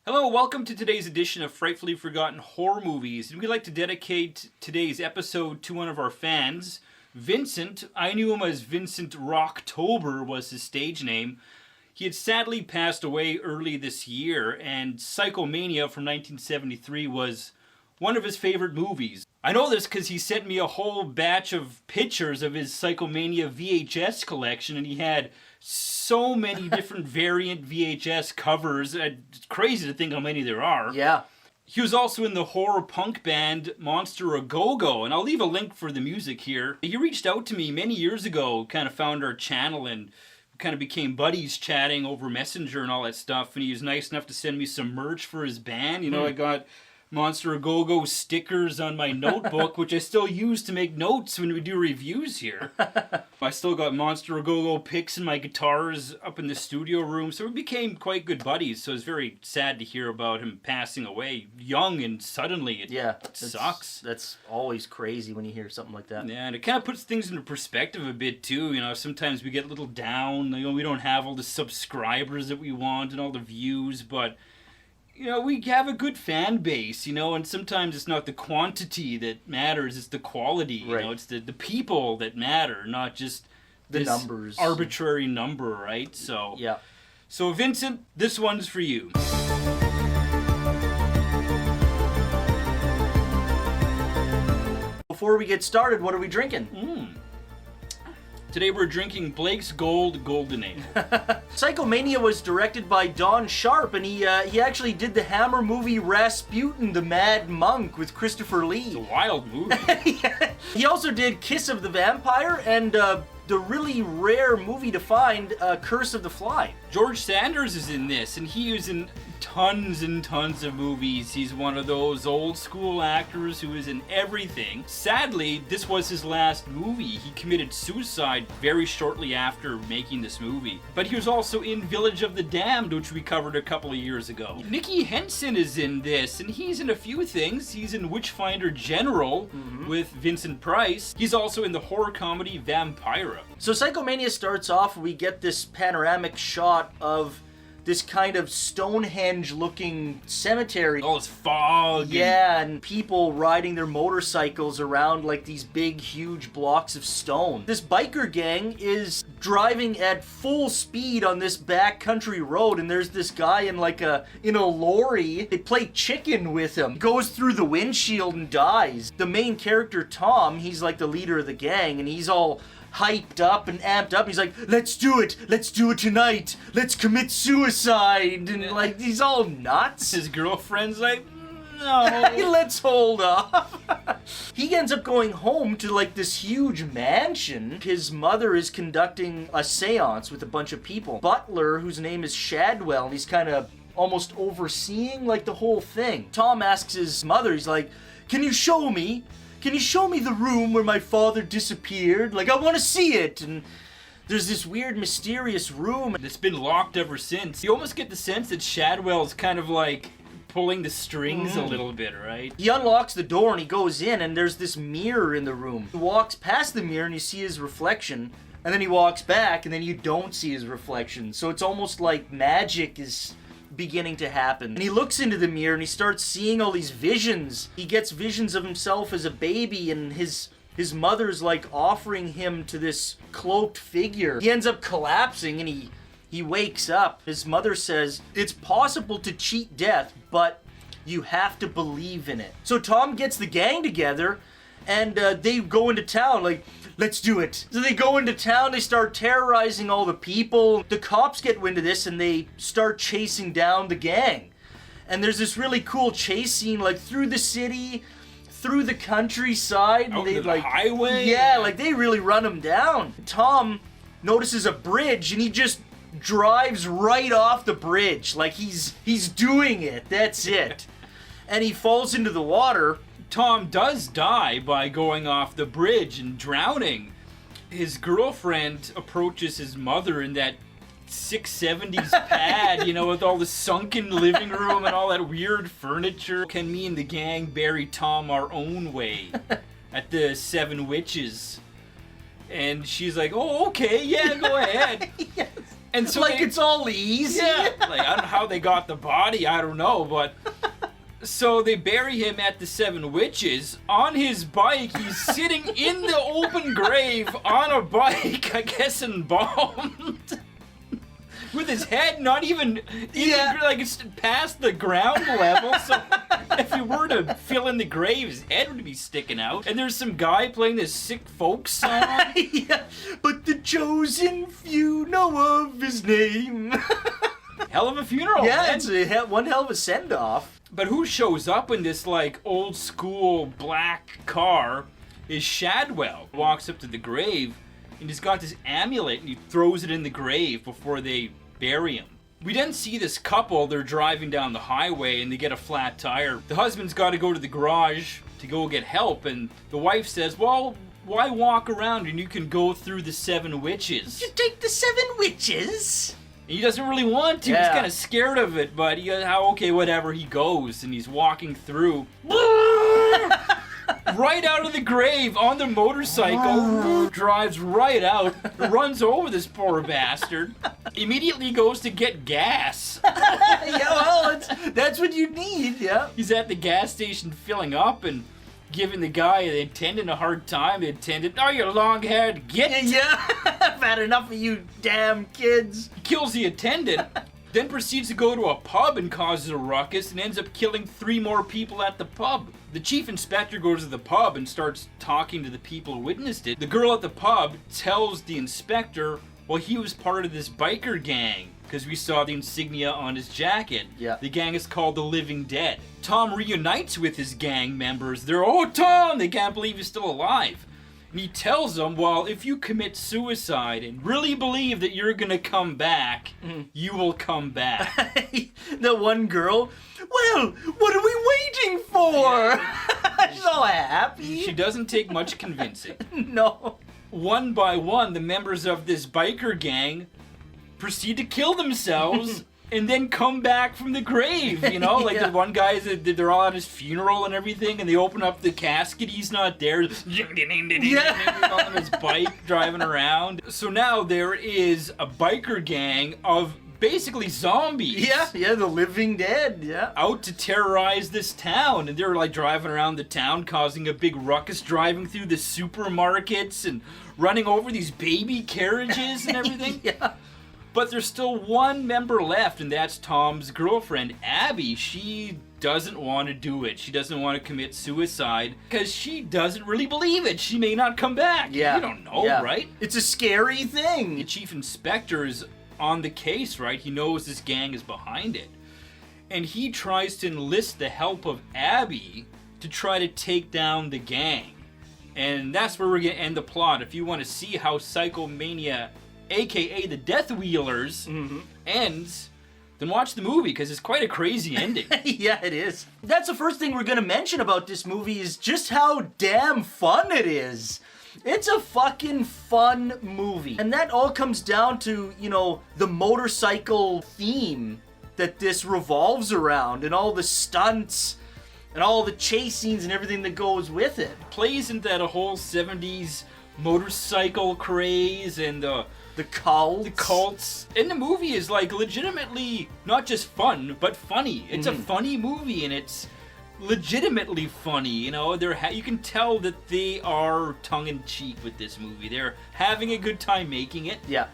Hello, welcome to today's edition of Frightfully Forgotten Horror Movies. And we'd like to dedicate today's episode to one of our fans, Vincent. I knew him as Vincent Rocktober was his stage name. He had sadly passed away early this year, and Psychomania from 1973 was one of his favorite movies. I know this because he sent me a whole batch of pictures of his Psychomania VHS collection, and he had so many different variant VHS covers. It's crazy to think how many there are. Yeah. He was also in the horror punk band Monster A Go-Go, and I'll leave a link for the music here. He reached out to me many years ago, kind of found our channel, and kind of became buddies chatting over Messenger and all that stuff, and he was nice enough to send me some merch for his band. I got Monster A Go-Go stickers on my notebook, which I still use to make notes when we do reviews here. I still got Monster A Go-Go picks and my guitars up in the studio room, so we became quite good buddies. So it's very sad to hear about him passing away young and suddenly. It sucks. That's always crazy when you hear something like that. Yeah, and it kind of puts things into perspective a bit too. Sometimes we get a little down. We don't have all the subscribers that we want and all the views, but we have a good fan base, and sometimes it's not the quantity that matters, it's the quality. Right. It's the people that matter, not just The this numbers. arbitrary number, right? So, Yeah. So Vincent, this one's for you. Before we get started, what are we drinking? Today we're drinking Blake's Gold Golden Ale. Psychomania was directed by Don Sharp, and he actually did the Hammer movie Rasputin, the Mad Monk with Christopher It's a Lee. wild movie. He also did Kiss of the Vampire and the really rare movie to find, Curse of the Fly. George Sanders is in this, and he is in tons and tons of movies. He's one of those old school actors who is in everything. Sadly, this was his last movie. He committed suicide very shortly after making this movie. But he was also in Village of the Damned, which we covered a couple of years ago. Nicky Henson is in this, and he's in a few things. He's in Witchfinder General with Vincent Price. He's also in the horror comedy Vampira. So Psychomania starts off, we get this panoramic shot of this kind of Stonehenge-looking cemetery. All this fog. Yeah, and people riding their motorcycles around like these big, huge blocks of stone. This biker gang is driving at full speed on this backcountry road, and there's this guy in a lorry. They play chicken with him. He goes through the windshield and dies. The main character, Tom, he's like the leader of the gang, and he's all hyped up and amped up. He's like, let's do it tonight, let's commit suicide, and he's all nuts. His girlfriend's like, no. Let's hold off. He ends up going home to this huge mansion. His mother is conducting a seance with a bunch of people. Butler, whose name is Shadwell, and he's kind of almost overseeing the whole thing. Tom asks his mother, he's like, can you show me the room where my father disappeared? I want to see it. And there's this weird, mysterious room. It's been locked ever since. You almost get the sense that Shadwell's kind of pulling the strings a little bit, right? He unlocks the door and he goes in, and there's this mirror in the room. He walks past the mirror and you see his reflection, and then he walks back and then you don't see his reflection. So it's almost like magic is beginning to happen. And he looks into the mirror and he starts seeing all these visions. He gets visions of himself as a baby, and his mother's offering him to this cloaked figure. He ends up collapsing and he wakes up. His mother says, it's possible to cheat death, but you have to believe in it. So Tom gets the gang together and they go into town let's do it. So they go into town, they start terrorizing all the people. The cops get wind of this and they start chasing down the gang. And there's this really cool chase scene through the city, through the countryside. Out They to the highway? Yeah, they really run him down. Tom notices a bridge and he just drives right off the bridge. He's doing it. That's it. And he falls into the water. Tom does die by going off the bridge and drowning. His girlfriend approaches his mother in that 670s pad, with all the sunken living room and all that weird furniture. Can me and the gang bury Tom our own way at the Seven Witches? And she's like, oh, okay, yeah, go ahead. Yes. And so like it's all easy. Yeah, like I don't know how they got the body, I don't know, but so they bury him at the Seven Witches. On his bike, he's sitting in the open grave on a bike, I guess embalmed. With his head not even like it's past the ground level, so if you were to fill in the grave, his head would be sticking out. And there's some guy playing this sick folk song. Yeah, but the chosen few know of his name. Hell of a funeral. Yeah, man. it's one hell of a send-off. But who shows up in this like old school black car is Shadwell. Walks up to the grave and he's got this amulet and he throws it in the grave before they bury him. We then see this couple, they're driving down the highway and they get a flat tire. The husband's got to go to the garage to go get help, and the wife says, well, why walk around and you can go through the Seven Witches? You take the Seven Witches? He doesn't really want to. Yeah. He's kind of scared of it, but he goes, okay, whatever. He goes and he's walking through. Right out of the grave on the motorcycle, drives right out, runs over this poor bastard, immediately goes to get gas. Yeah, well, that's what you need, yeah. He's at the gas station filling up and giving the guy, the attendant, a hard time. The attendant, oh, you long-haired git. Yeah, I've had enough of you damn kids. He kills the attendant, then proceeds to go to a pub and causes a ruckus and ends up killing 3 more people at the pub. The chief inspector goes to the pub and starts talking to the people who witnessed it. The girl at the pub tells the inspector, well, he was part of this biker gang, because we saw the insignia on his jacket. Yeah. The gang is called the Living Dead. Tom reunites with his gang members. They're, oh, Tom! They can't believe he's still alive. And he tells them, well, if you commit suicide and really believe that you're gonna come back, you will come back. The one girl, well, what are we waiting for? She's all happy. She doesn't take much convincing. No. One by one, the members of this biker gang proceed to kill themselves and then come back from the grave, you know? Like Yeah. the one guy, they're all at his funeral and everything, and they open up the casket, he's not there. On his bike, driving around. So now there is a biker gang of basically zombies. Yeah, the Living Dead, yeah. Out to terrorize this town, and they're like driving around the town, causing a big ruckus, driving through the supermarkets and running over these baby carriages and everything. Yeah. But there's still one member left, and that's Tom's girlfriend, Abby. She doesn't want to do it. She doesn't want to commit suicide because she doesn't really believe it. She may not come back. Yeah. You don't know, Yeah. right? It's a scary The thing. chief inspector is on the case, right? He knows this gang is behind it. And he tries to enlist the help of Abby to try to take down the gang. And that's where we're going to end the plot. If you want to see how Psychomania, aka the Death Wheelers, ends, then watch the movie because it's quite a crazy ending. Yeah, it is. That's the first thing we're gonna mention about this movie is just how damn fun it is. It's a fucking fun movie. And that all comes down to, you know, the motorcycle theme that this revolves around and all the stunts and all the chase scenes and everything that goes with it. Plays into that whole 70s motorcycle craze and the cults. And the movie is like legitimately not just fun, but funny. It's a funny movie and it's legitimately funny. You know, you can tell that they are tongue-in-cheek with this movie. They're having a good time making it. Yeah.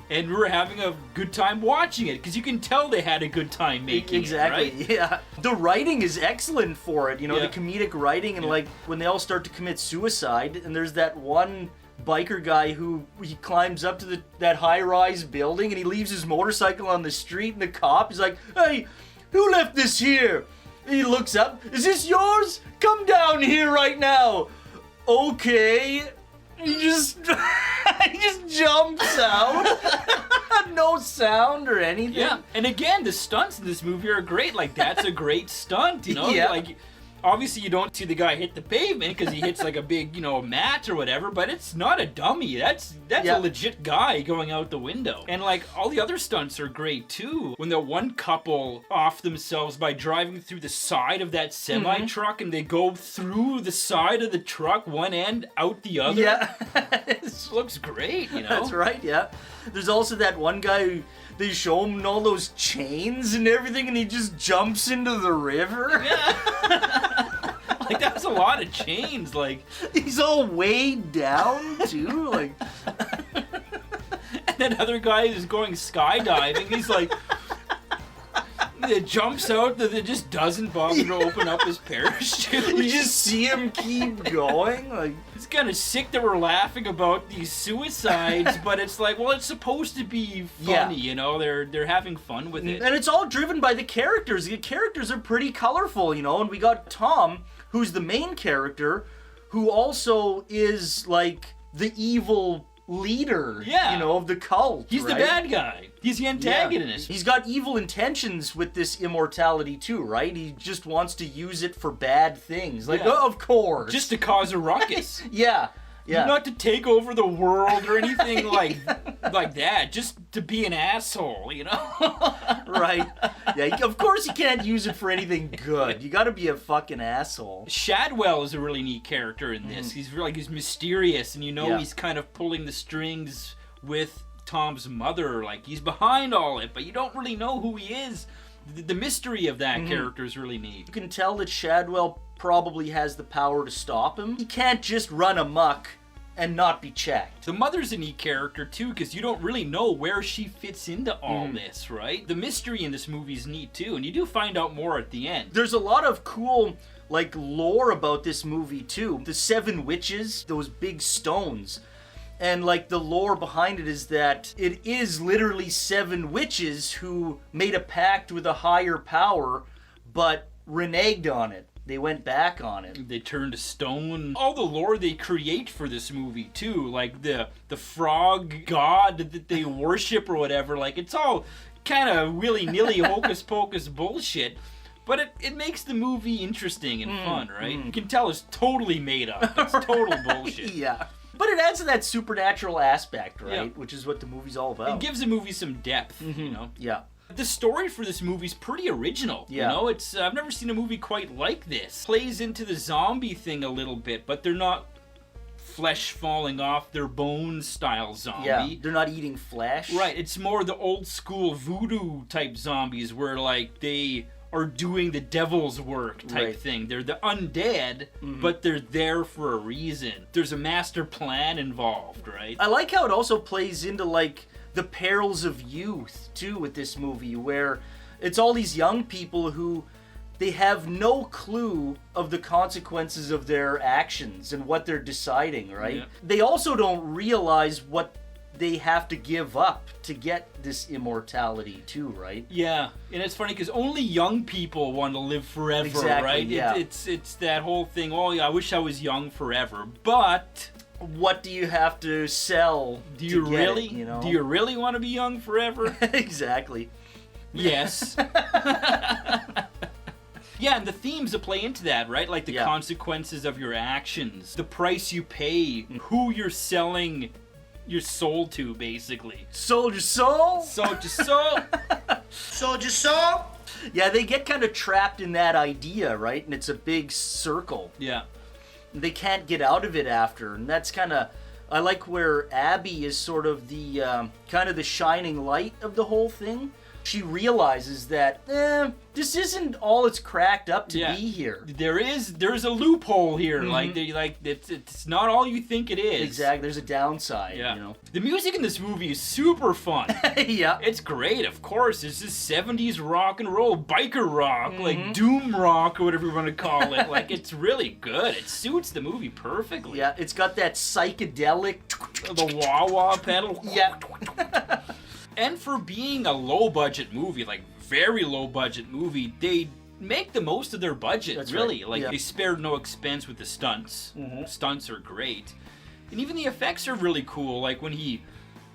And we're having a good time watching it because you can tell they had a good time making Exactly, it, right? yeah. The writing is excellent for it, you know, Yeah. the comedic writing and like when they all start to commit suicide and there's that one biker guy who he climbs up to that high-rise building and he leaves his motorcycle on the street and the cop is like, hey, who left this here? And he looks up, is this yours? Come down here right now. Okay. He just jumps out. No sound or anything. Yeah, and again, the stunts in this movie are great. Like, that's a great stunt, you know? Yeah. Like, Obviously, you don't see the guy hit the pavement because he hits like a big, mat or whatever, but it's not a dummy. That's Yeah. a legit guy going out the window. And like all the other stunts are great too. When the one couple off themselves by driving through the side of that semi truck and they go through the side of the truck, one end out the other. Yeah. This looks great, That's right, yeah. There's also that one guy who they show him all those chains and everything, and he just jumps into the river. Yeah. Like, that's a lot of chains, like. He's all weighed down, too, like. And that other guy is going skydiving, he's like. It jumps out that it just doesn't bother to open up his parachute. You just see him keep going, like. It's kind of sick that we're laughing about these suicides, but it's like, well, it's supposed to be funny, They're having fun with it. And it's all driven by the characters. The characters are pretty colorful, and we got Tom, who's the main character, who also is like the evil leader, of the cult. He's the bad guy. He's the antagonist. Yeah. He's got evil intentions with this immortality too, right? He just wants to use it for bad things. Like, of course. Just to cause a ruckus. Yeah. Not to take over the world or anything like that. Just to be an asshole, Right. Yeah, of course you can't use it for anything good. You gotta be a fucking asshole. Shadwell is a really neat character in this. He's mysterious, and he's kind of pulling the strings with Tom's mother. Like, he's behind all it, but you don't really know who he is. The mystery of that character is really neat. You can tell that Shadwell probably has the power to stop him. He can't just run amok and not be checked. The mother's a neat character too, because you don't really know where she fits into all this, right? The mystery in this movie is neat too, and you do find out more at the end. There's a lot of cool, like, lore about this movie too. The 7 witches, those big stones. And, like, the lore behind it is that it is literally 7 witches who made a pact with a higher power, but reneged on it. They went back on it. They turned to stone. All the lore they create for this movie too, like the frog god that they worship or whatever, like, it's all kind of willy-nilly hocus pocus bullshit. But it makes the movie interesting and fun, right? You can tell it's totally made up. It's total bullshit. Yeah. But it adds to that supernatural aspect, right? Yeah. Which is what the movie's all about. It gives the movie some depth, Yeah. The story for this movie's pretty original. Yeah. It's I've never seen a movie quite like this. Plays into the zombie thing a little bit, but they're not flesh falling off their bones style zombie. Yeah, they're not eating flesh. Right, it's more the old school voodoo type zombies where, like, they are doing the devil's work type thing. They're the undead, but they're there for a reason. There's a master plan involved, right? I like how it also plays into, like, the perils of youth too with this movie, where it's all these young people who they have no clue of the consequences of their actions and what they're deciding, right? Yeah. They also don't realize what they have to give up to get this immortality too, right? Yeah, and it's funny because only young people want to live forever, Exactly, right? yeah. It's that whole thing, oh yeah, I wish I was young forever, but What do you have to sell do you to get really, it, do you really want to be young forever? Exactly. Yes. Yeah, and the themes that play into that, right? Like the consequences of your actions, the price you pay, who you're selling your soul to, basically. Sold your soul? Sold your soul. Sold your soul? Yeah, they get kind of trapped in that idea, right? And it's a big circle. Yeah. They can't get out of it after, and that's kind of... I like where Abby is sort of the kind of the shining light of the whole thing. She realizes that this isn't all it's cracked up to be here. There's a loophole here. It's not all you think it is. Exactly. There's a downside. Yeah. The music in this movie is super fun. Yeah. It's great, of course. It's just 70s rock and roll, biker rock, like doom rock or whatever you want to call it. Like, it's really good. It suits the movie perfectly. Yeah, it's got that psychedelic... The wah-wah pedal. Yeah. And for being a low-budget movie, like very low-budget movie, they make the most of their budget, That's really. right. Like, Yeah. they spared no expense with the stunts. Stunts are great. And even the effects are really cool, like when he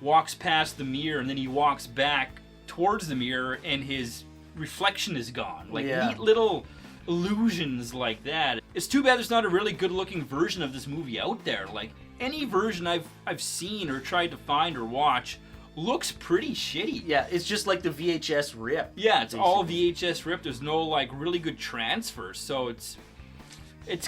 walks past the mirror and then he walks back towards the mirror and his reflection is gone. Like, neat little illusions like that. It's too bad there's not a really good looking version of this movie out there. Like, any version I've seen or tried to find or watch looks pretty shitty. Yeah, it's just like the VHS rip. Yeah, it's all basically. VHS rip. There's no like really good transfers, so it's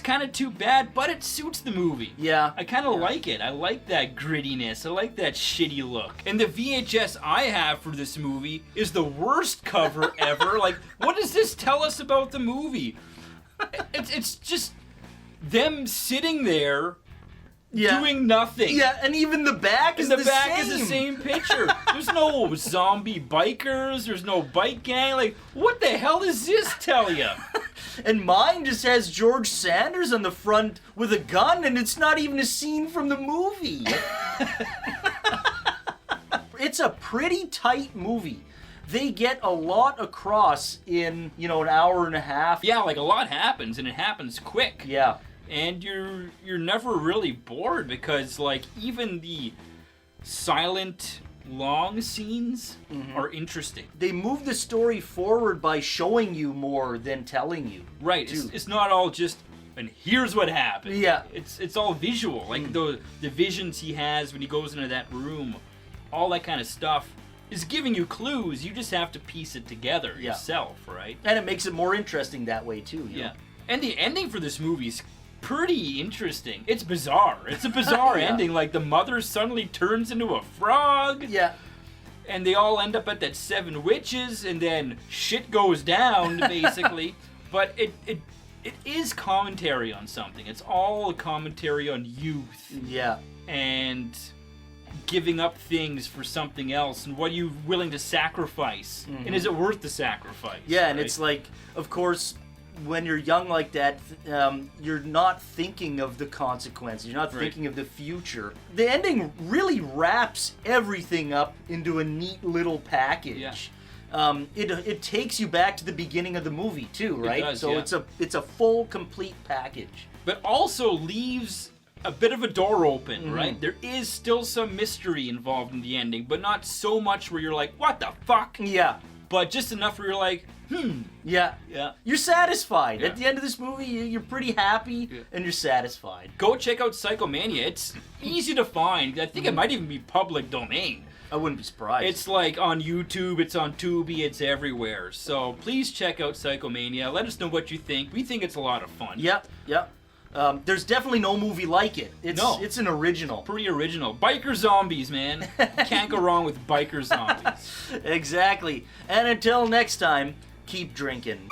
kind of too bad, but it suits the movie. Yeah. I kind of like it. I like that grittiness. I like that shitty look. And the VHS I have for this movie is the worst cover ever. Like, what does this tell us about the movie? It's just them sitting there doing nothing. Yeah, and even the back is And the back same. is the same picture. There's no zombie bikers. There's no bike gang. Like, what the hell does this tell you? And mine just has George Sanders on the front with a gun, and it's not even a scene from the movie. It's a pretty tight movie. They get a lot across in, an hour and a half. Yeah, like a lot happens, and it happens quick. Yeah. And you're never really bored because, like, even the silent long scenes are interesting. They move the story forward by showing you more than telling you. Right. It's not all just, and here's what happened. Yeah. It's all visual. Like the visions he has when he goes into that room, all that kind of stuff is giving you clues. You just have to piece it together yourself, right? And it makes it more interesting that way too. You know? And the ending for this movie is pretty interesting. It's bizarre. It's a bizarre ending. Like, the mother suddenly turns into a frog. Yeah. And they all end up at that 7 witches, and then shit goes down, basically. But it is commentary on something. It's all a commentary on youth. Yeah. And giving up things for something else, and what are you willing to sacrifice? And is it worth the sacrifice? Yeah, and right? it's like, of course, when you're young like that, you're not thinking of the consequences. You're not thinking of the future. The ending really wraps everything up into a neat little package. Yeah. It takes you back to the beginning of the movie too, right? It does, so it's a full, complete package. But also leaves a bit of a door open, right? There is still some mystery involved in the ending, but not so much where you're like, what the fuck? Yeah. But just enough where you're like, Yeah. Yeah. You're satisfied. Yeah. At the end of this movie, you're pretty happy and you're satisfied. Go check out Psychomania. It's easy to find. I think it might even be public domain. I wouldn't be surprised. It's like on YouTube, it's on Tubi, it's everywhere. So please check out Psychomania. Let us know what you think. We think it's a lot of fun. Yep. There's definitely no movie like it. It's an original. Pretty original. Biker zombies, man. Can't go wrong with biker zombies. Exactly. And until next time, keep drinking.